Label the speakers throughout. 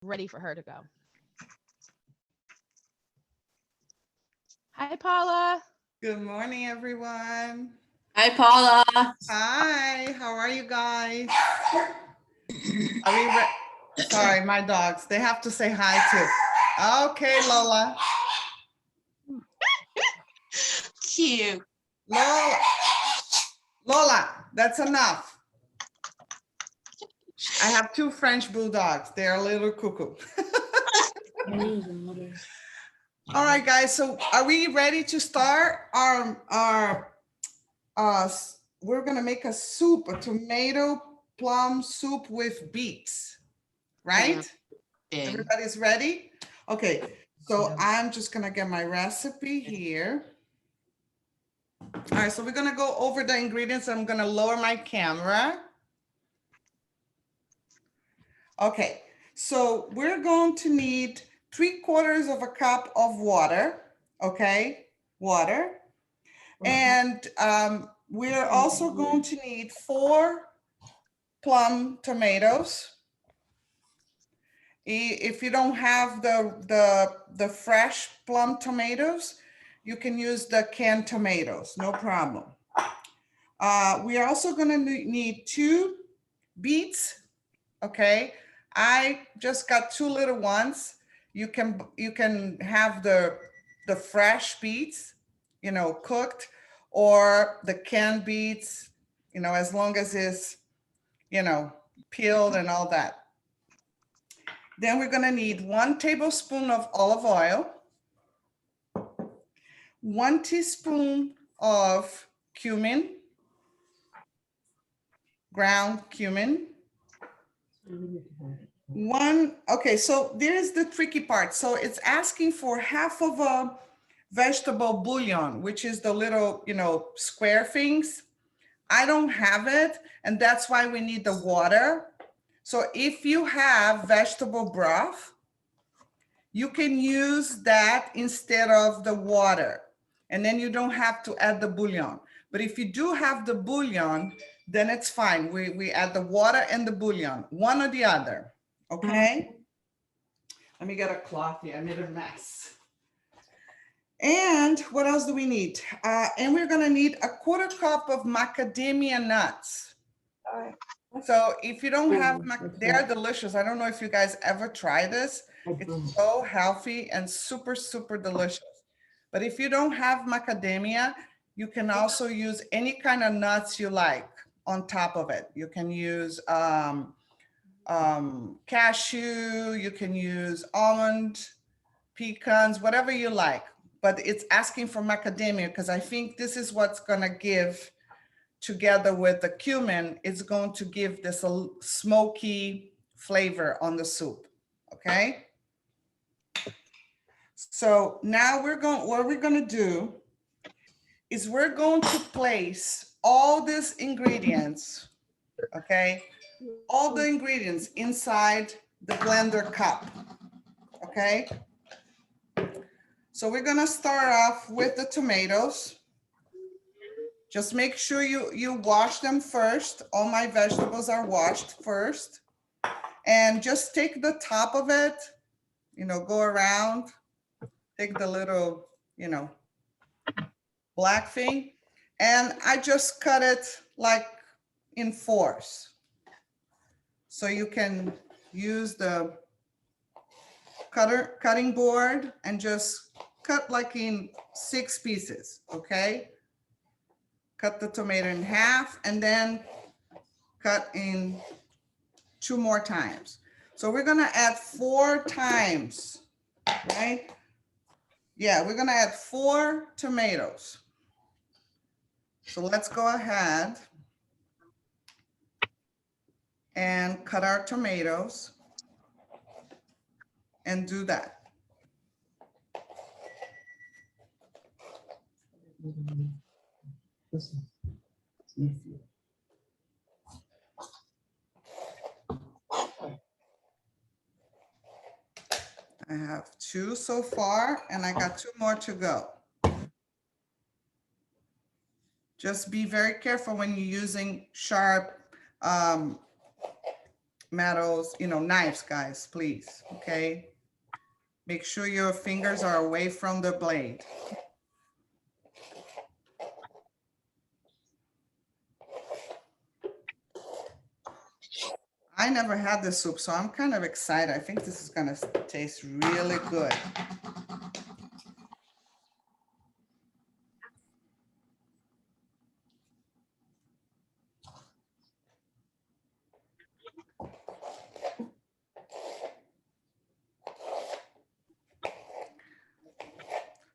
Speaker 1: ready for her to go. Hi, Paula.
Speaker 2: Good morning, everyone.
Speaker 3: Hi, Paula.
Speaker 2: Hi, how are you guys? Are we Sorry, my dogs. They have to say hi too. Okay, Lola.
Speaker 3: Cute.
Speaker 2: Lola, that's enough. I have two French bulldogs. They're a little cuckoo. All right, guys. So are we ready to start we're gonna make a soup, a tomato plum soup with beets, right? Everybody's ready? Okay, so I'm just gonna get my recipe here. All right, so we're gonna go over the ingredients. I'm gonna lower my camera. Okay, so we're going to need 3/4 of a cup of water, okay? Water. And we're also going to need 4 plum tomatoes. If you don't have the fresh plum tomatoes, you can use the canned tomatoes, no problem. We are also gonna need 2 beets, okay? I just got 2 little ones. You can have the fresh beets, you know, cooked, or the canned beets, you know, as long as it's, you know, peeled and all that. Then we're gonna need 1 tablespoon of olive oil, 1 teaspoon of cumin, ground cumin. Okay, so there's the tricky part. So it's asking for half of a vegetable bouillon, which is the little, you know, square things. I don't have it, and that's why we need the water. So if you have vegetable broth, you can use that instead of the water, and then you don't have to add the bouillon. But if you do have the bouillon, then it's fine. We add the water and the bouillon, one or the other, okay? Let me get a cloth here, I made a mess. And what else do we need? And we're gonna need 1/4 cup of macadamia nuts. So if you don't have, they're delicious. I don't know if you guys ever try this. It's so healthy and super, super delicious. But if you don't have macadamia, you can also use any kind of nuts you like on top of it. You can use cashew, you can use almond, pecans, whatever you like. But it's asking for macadamia because I think this is what's gonna give, together with the cumin, it's going to give this a smoky flavor on the soup, okay? So now what we're gonna do is we're going to place all these ingredients, okay? All the ingredients inside the blender cup, okay? So we're gonna start off with the tomatoes. Just make sure you wash them first. All my vegetables are washed first. And just take the top of it, you know, go around, take the little, you know, black thing. And I just cut it like in 4s. So you can use the cutting board and just cut like in 6 pieces, okay? Cut the tomato in half and then cut in 2 more times. So we're gonna add 4 times, right? Yeah, we're gonna add 4 tomatoes. So let's go ahead and cut our tomatoes and do that. I have 2 so far, and I got 2 more to go. Just be very careful when you're using sharp metals, knives, guys, please, okay? Make sure your fingers are away from the blade. I never had this soup, so I'm kind of excited. I think this is gonna taste really good.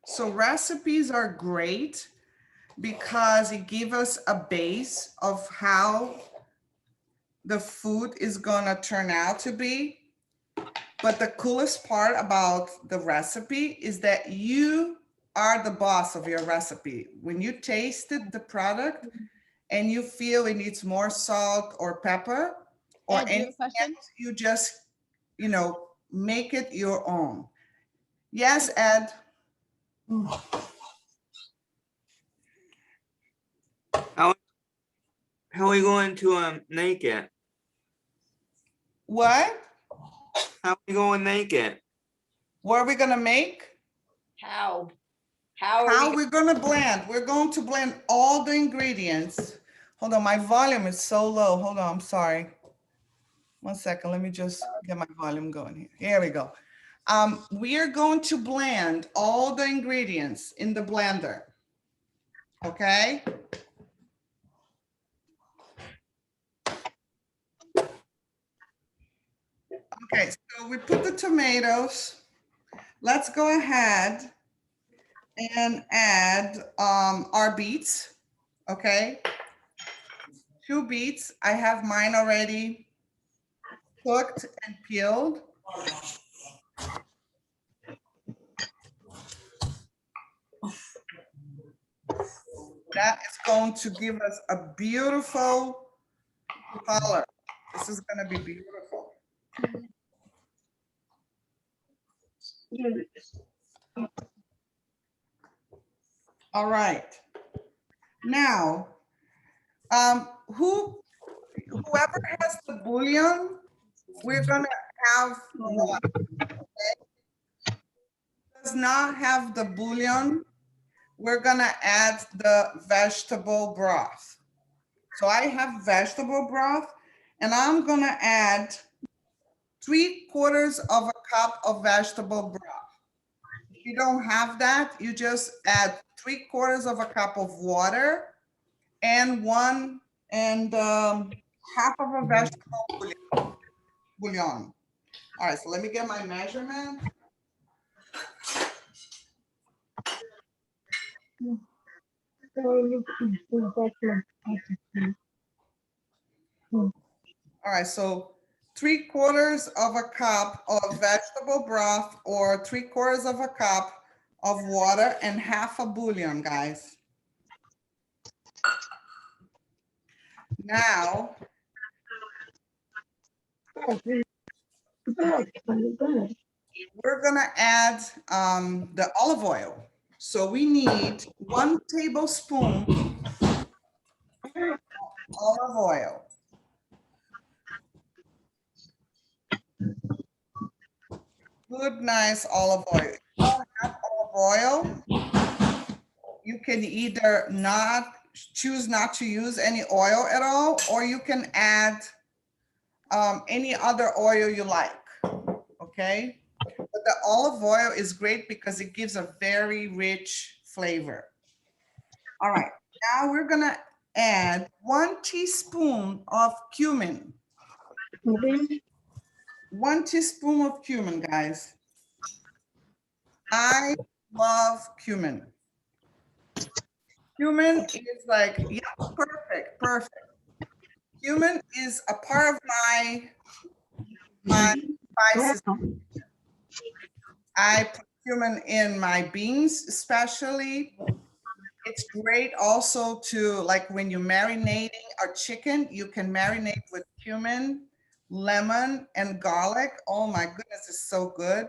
Speaker 2: So recipes are great because it gives us a base of how the food is gonna turn out to be. But the coolest part about the recipe is that you are the boss of your recipe. When you tasted the product and you feel it needs more salt or pepper or
Speaker 1: Ed, do you have a
Speaker 2: anything
Speaker 1: question?
Speaker 2: else, you just, make it your own. Yes, Ed?
Speaker 4: How are we going to make it?
Speaker 2: What?
Speaker 4: How are we going to make it?
Speaker 2: What are we gonna make?
Speaker 3: How
Speaker 2: How
Speaker 3: are we?
Speaker 2: we're gonna blend. We're going to blend all the ingredients. Hold on, my volume is so low. Hold on, I'm sorry. 1 second, let me just get my volume going here. Here we go. We are going to blend all the ingredients in the blender. Okay? Okay, so we put the tomatoes. Let's go ahead and add our beets. Okay? 2 beets. I have mine already cooked and peeled. That is going to give us a beautiful color. This is going to be beautiful. All right. Now, whoever has the bouillon, we're going to have one. Okay? Does not have the bouillon, we're going to add the vegetable broth. So I have vegetable broth, and I'm going to add 3/4 of a cup of vegetable broth. If you don't have that, you just add 3/4 of a cup of water and half of a vegetable bouillon. All right, so let me get my measurement. All right, so 3/4 of a cup of vegetable broth or 3/4 of a cup of water and half a bouillon, guys. Now, we're gonna add the olive oil. So we need 1 tablespoon olive oil. Good, nice olive oil. If you don't have olive oil, you can either choose not to use any oil at all, or you can add any other oil you like, okay? But the olive oil is great because it gives a very rich flavor. All right, now we're gonna add 1 teaspoon of cumin. 1 teaspoon of cumin, guys. I love cumin. Cumin is like, yeah, perfect. Cumin is a part of my spices. I put cumin in my beans, especially. It's great also to, like, when you're marinating a chicken, you can marinate with cumin, lemon, and garlic. Oh my goodness, it's so good.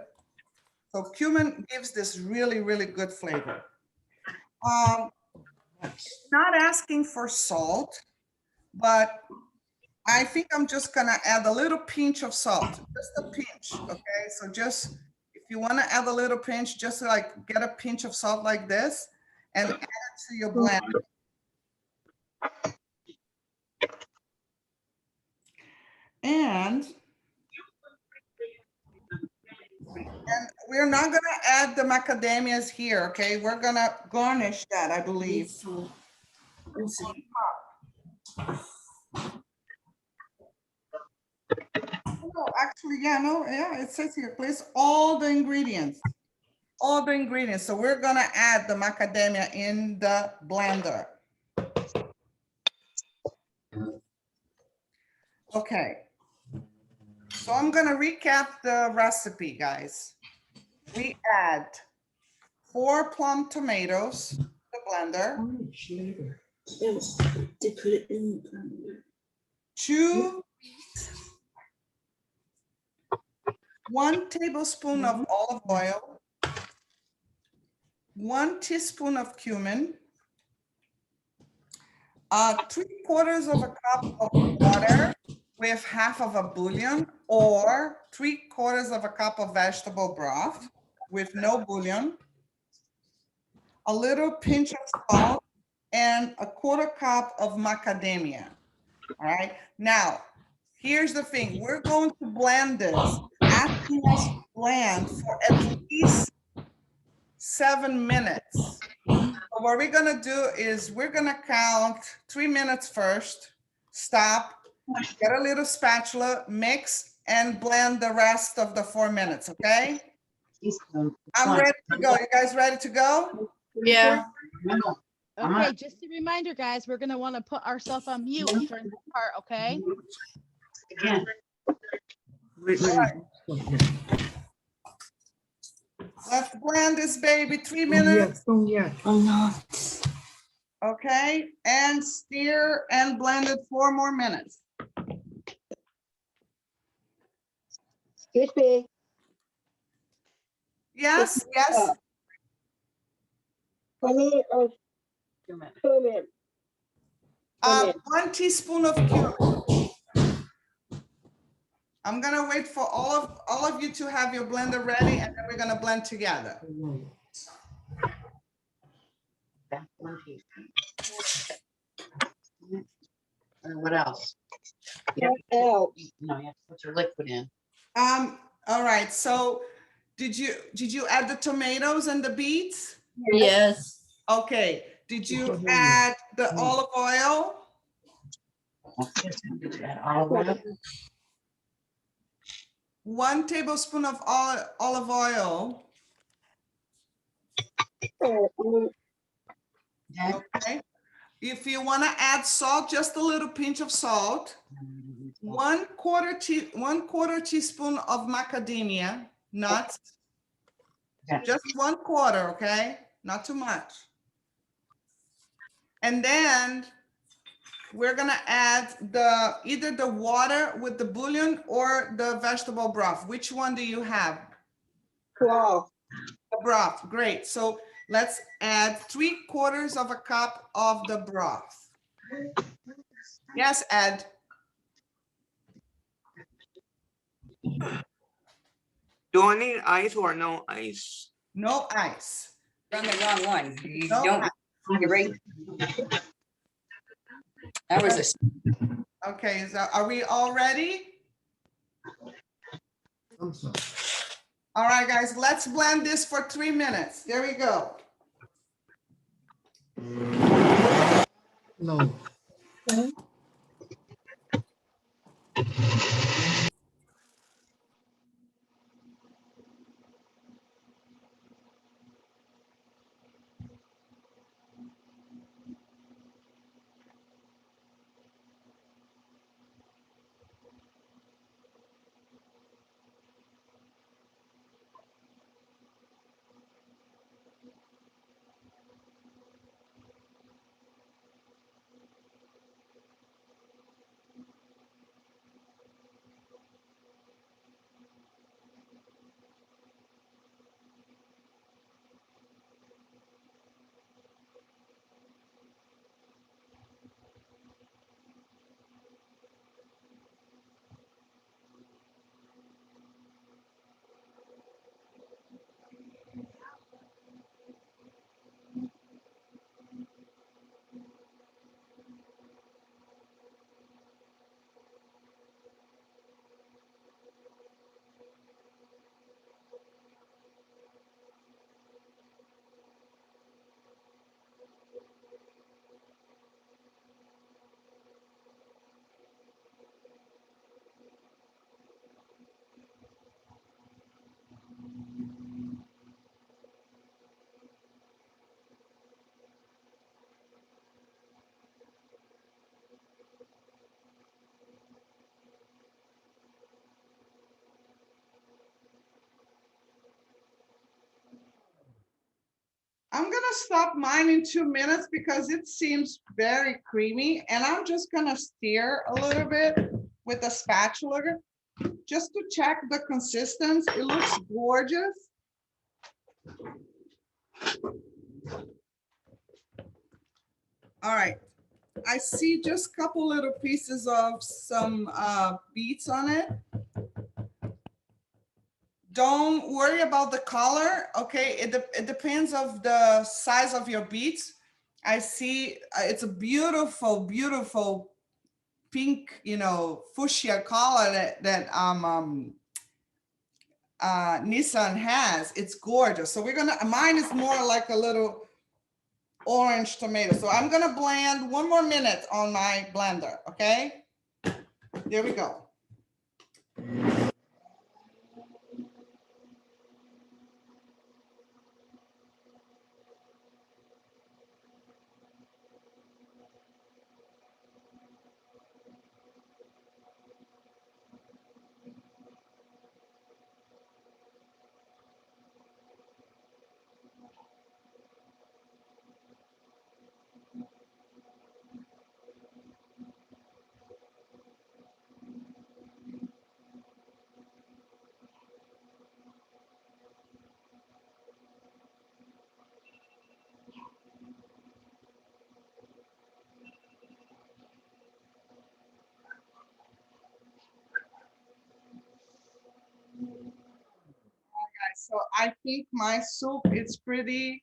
Speaker 2: So cumin gives this really, really good flavor. Not asking for salt, but I think I'm just gonna add a little pinch of salt, just a pinch, okay? So just, if you wanna add a little pinch, just like get a pinch of salt like this and add it to your blend. And we're not gonna add the macadamias here, okay? We're gonna garnish that, I believe. No, actually, yeah, it says here, place all the ingredients. All the ingredients. So we're gonna add the macadamia in the blender. Okay. So I'm gonna recap the recipe, guys. We add 4 plum tomatoes to the blender,
Speaker 3: Yes, they put it in.
Speaker 2: 2, 1 tablespoon of olive oil, 1 teaspoon of cumin, 3/4 of a cup of water with half of a bouillon, or 3/4 of a cup of vegetable broth with no bouillon, a little pinch of salt, and a 1/4 cup of macadamia. All right. Now, here's the thing. We're going to blend this, asking us to blend for at least 7 minutes. So what we're gonna do is we're gonna count 3 minutes first, stop, get a little spatula, mix, and blend the rest of the 4 minutes, okay? I'm ready to go. You guys ready to go?
Speaker 3: Yeah.
Speaker 1: Okay, just a reminder, guys, we're gonna want to put ourselves on mute during this part, okay?
Speaker 4: Wait,
Speaker 2: All
Speaker 4: wait.
Speaker 2: right. Let's blend this baby 3 minutes,
Speaker 3: Oh, no.
Speaker 2: okay? And stir and blend it 4 more minutes.
Speaker 5: Excuse me.
Speaker 2: Yes, yes.
Speaker 5: How many of cumin?
Speaker 2: 1 teaspoon of cumin. I'm gonna wait for all of you to have your blender ready, and then we're gonna blend together.
Speaker 6: And what else?
Speaker 5: What else?
Speaker 6: No, you have to put your liquid in.
Speaker 2: All right, so did you add the tomatoes and the beets?
Speaker 3: Yes.
Speaker 2: Okay, did you add the olive oil?
Speaker 6: All of that.
Speaker 2: 1 tablespoon of olive oil,
Speaker 6: Okay.
Speaker 2: okay? If you wanna add salt, just a little pinch of salt. 1/4 teaspoon of macadamia nuts,
Speaker 6: Okay.
Speaker 2: just 1/4, okay? Not too much. And then we're gonna add either the water with the bouillon or the vegetable broth. Which one do you have?
Speaker 5: Cloth.
Speaker 2: The broth, great. So let's add 3/4 of a cup of the broth. Yes, Ed?
Speaker 4: Do I need ice or no ice?
Speaker 2: No ice.
Speaker 7: You're on the wrong one. You
Speaker 2: No
Speaker 7: don't,
Speaker 2: ice.
Speaker 7: you're right. That was a,
Speaker 2: Okay, so are we all ready? All right, guys, let's blend this for 3 minutes. There we go.
Speaker 8: No.
Speaker 2: stop mine in 2 minutes because it seems very creamy, and I'm just gonna stir a little bit with a spatula just to check the consistency. It looks gorgeous. All right, I see just a couple little pieces of some beets on it. Don't worry about the color, okay? It depends of the size of your beets. I see it's a beautiful, beautiful pink, you know, fuchsia color that Nissah has. It's gorgeous. So we're gonna, mine is more like a little orange tomato. So I'm gonna blend 1 more minute on my blender, okay? There we go. So I think my soup is pretty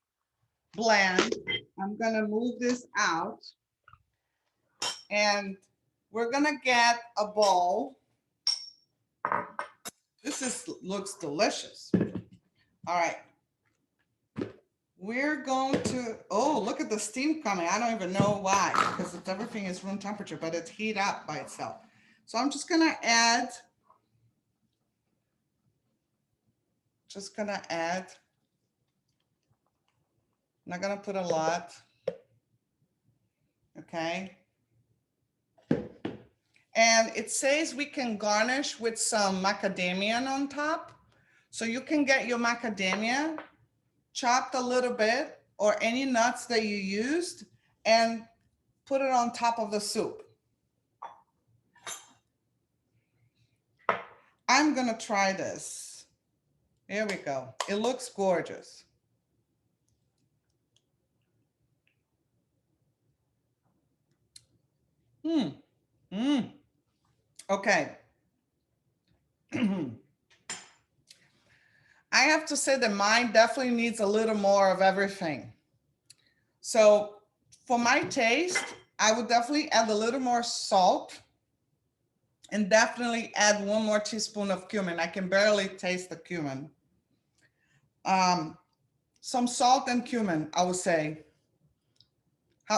Speaker 2: bland. I'm gonna move this out. And we're gonna get a bowl. This looks delicious. All right. We're going to, oh, look at the steam coming. I don't even know why, because everything is room temperature, but it's heat up by itself. So I'm just gonna add, I'm not gonna put a lot. Okay. And it says we can garnish with some macadamia on top. So you can get your macadamia chopped a little bit, or any nuts that you used, and put it on top of the soup. I'm gonna try this. Here we go. It looks gorgeous. Okay. I have to say that mine definitely needs a little more of everything. So for my taste, I would definitely add a little more salt, and definitely add 1 more teaspoon of cumin. I can barely taste the cumin. Some salt and cumin, I would say.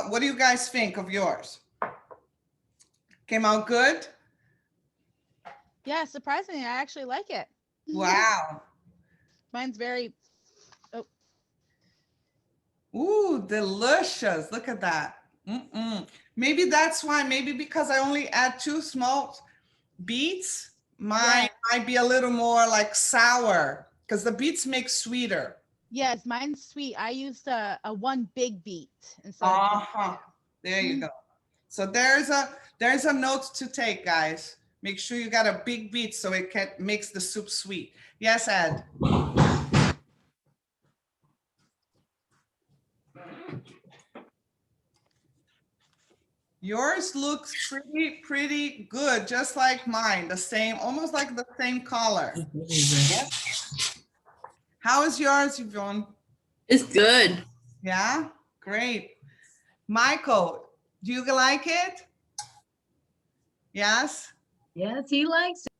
Speaker 2: What do you guys think of yours? Came out good?
Speaker 1: Yeah, surprisingly, I actually like it.
Speaker 2: Wow.
Speaker 1: Mine's very, oh,
Speaker 2: Ooh, delicious. Look at that. Maybe that's why, maybe because I only add 2 small beets, mine might be a little more like sour, because the beets make sweeter.
Speaker 1: yes, mine's sweet. I used a 1 big beet instead of
Speaker 2: There you go. So there's a note to take, guys. Make sure you got a big beet so it makes the soup sweet. Yes, Ed. Yours looks pretty good, just like mine. The same, almost like the same color.
Speaker 7: Yep.
Speaker 2: How is yours, Yvonne?
Speaker 3: It's good.
Speaker 2: Yeah, great. Michael, do you like it? Yes?
Speaker 8: Yes, he likes it.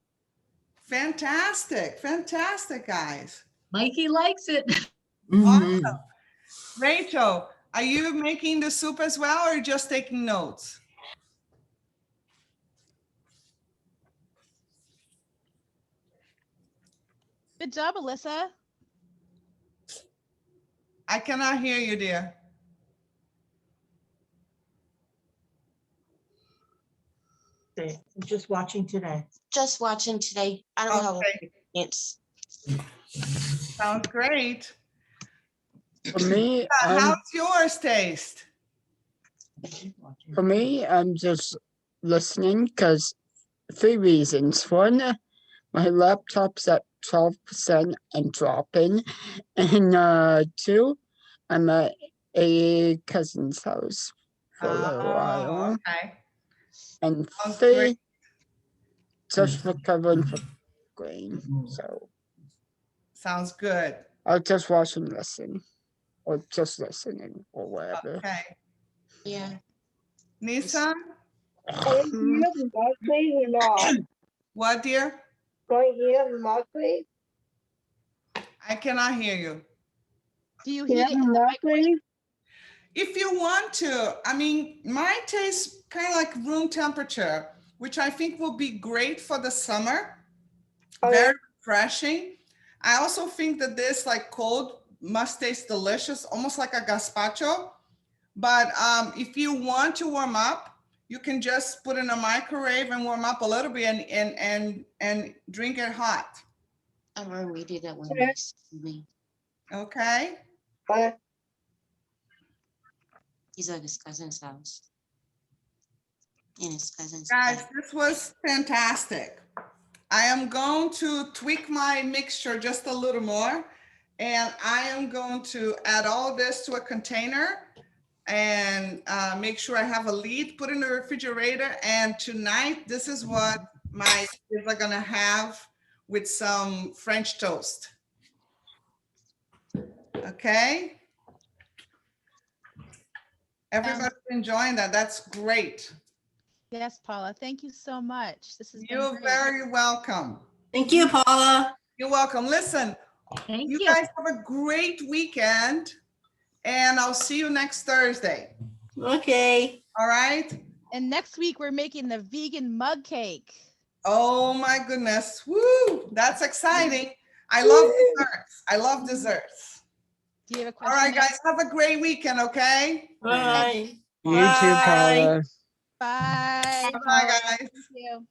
Speaker 2: Fantastic, fantastic, guys.
Speaker 8: Mikey likes it.
Speaker 2: Awesome. Rachel, are you making the soup as well, or just taking notes?
Speaker 1: Good job, Alyssa.
Speaker 2: I cannot hear you, dear.
Speaker 8: I'm just watching today.
Speaker 9: Just watching today. I don't have
Speaker 2: Okay.
Speaker 9: it's
Speaker 2: Sounds great.
Speaker 10: For me,
Speaker 2: How's yours taste?
Speaker 10: I'm just listening because 3 reasons. One, my laptop's at 12% and dropping. And 2, I'm at a cousin's house for a little
Speaker 2: Oh,
Speaker 10: while.
Speaker 2: okay.
Speaker 10: And
Speaker 2: Sounds
Speaker 10: 3,
Speaker 2: great.
Speaker 10: just recovering from grain. So
Speaker 2: Sounds good.
Speaker 10: I'll just watch and listen. Or just listening or whatever.
Speaker 2: Okay.
Speaker 9: Yeah.
Speaker 2: Nissah,
Speaker 5: Going to hear the mug, please, or not?
Speaker 2: what dear?
Speaker 5: Going to hear the mug, please?
Speaker 2: I cannot hear you.
Speaker 1: Do you
Speaker 5: Can
Speaker 1: heat
Speaker 5: I
Speaker 1: it
Speaker 5: have
Speaker 1: in
Speaker 5: the
Speaker 1: the
Speaker 5: mug,
Speaker 1: microwave?
Speaker 5: please?
Speaker 2: If you want to, I mean, mine tastes kind of like room temperature, which I think will be great for the summer.
Speaker 5: Okay.
Speaker 2: Very refreshing. I also think that this like cold must taste delicious, almost like a gazpacho. But if you want to warm up, you can just put in a microwave and warm up a little bit and drink it hot.
Speaker 9: I remember we did that one.
Speaker 5: Okay.
Speaker 9: Me.
Speaker 2: Okay.
Speaker 5: Okay.
Speaker 9: He's at his cousin's house. In his cousin's
Speaker 2: Guys,
Speaker 9: house.
Speaker 2: this was fantastic. I am going to tweak my mixture just a little more, and I am going to add all this to a container and make sure I have a lid, put in the refrigerator. And tonight, this is what my kids are gonna have with some French toast. Okay. Everybody's enjoying that. That's great.
Speaker 1: Yes, Paula. Thank you so much. This is
Speaker 2: You're very welcome.
Speaker 3: Thank you, Paula.
Speaker 2: You're welcome. Listen,
Speaker 8: Thank
Speaker 2: you
Speaker 8: you.
Speaker 2: guys have a great weekend, and I'll see you next Thursday.
Speaker 3: Okay.
Speaker 2: All right.
Speaker 1: And next week we're making the vegan mug cake.
Speaker 2: Oh my goodness. Woo! That's exciting. I love desserts. I love desserts.
Speaker 1: Do you have a
Speaker 2: All
Speaker 1: question?
Speaker 2: right, guys. Have a great weekend, okay?
Speaker 3: Bye.
Speaker 10: You too,
Speaker 3: Bye.
Speaker 10: Paula.
Speaker 1: Bye.
Speaker 2: Bye, guys.
Speaker 1: Thank you.